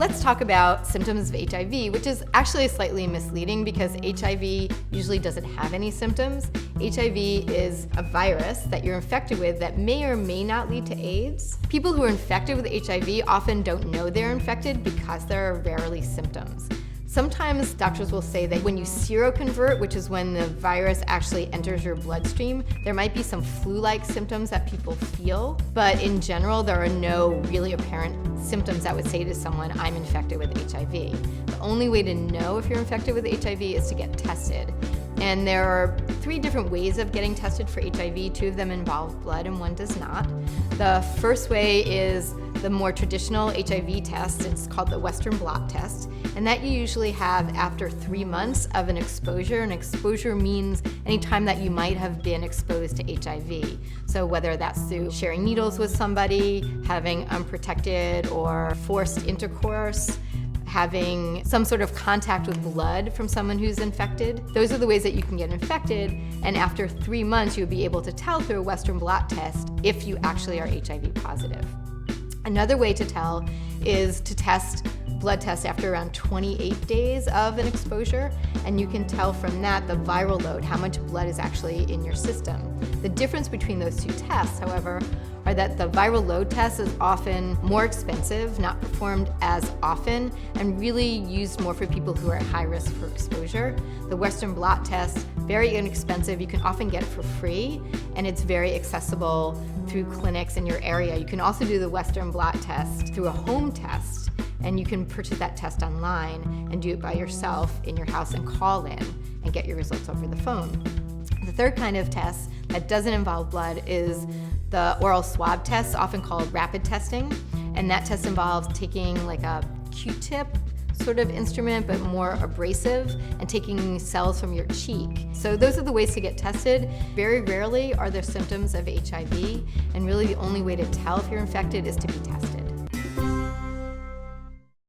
Let's talk about symptoms of HIV, which is actually slightly misleading because HIV usually doesn't have any symptoms. HIV is a virus that you're infected with that may or may not lead to AIDS. People who are infected with HIV often don't know they're infected because there are rarely symptoms. Sometimes doctors will say that when you seroconvert, which is when the virus actually enters your bloodstream, there might be some flu-like symptoms that people feel, but in general, there are no really apparent symptoms that would say to someone, I'm infected with HIV. The only way to know if you're infected with HIV is to get tested. And there are 3 different ways of getting tested for HIV. 2 of them involve blood and 1 does not. The first way is the more traditional HIV test. It's called the Western Blot test, and that you usually have after 3 months of an exposure. An exposure means any time that you might have been exposed to HIV. So whether that's through sharing needles with somebody, having unprotected or forced intercourse, having some sort of contact with blood from someone who's infected. Those are the ways that you can get infected, and after 3 months you'll be able to tell through a Western Blot test if you actually are HIV positive. Another way to tell is to test blood test after around 28 days of an exposure, and you can tell from that the viral load, how much blood is actually in your system. The difference between those 2 tests, however, are that the viral load test is often more expensive, not performed as often, and really used more for people who are at high risk for exposure. The Western Blot test, very inexpensive. You can often get it for free, and it's very accessible through clinics in your area. You can also do the Western Blot test through a home test, and you can purchase that test online and do it by yourself in your house and call in and get your results over the phone. The third kind of test that doesn't involve blood is the oral swab test, often called rapid testing, and that test involves taking like a Q-tip sort of instrument, but more abrasive, and taking cells from your cheek. So those are the ways to get tested. Very rarely are there symptoms of HIV, and really the only way to tell if you're infected is to be tested.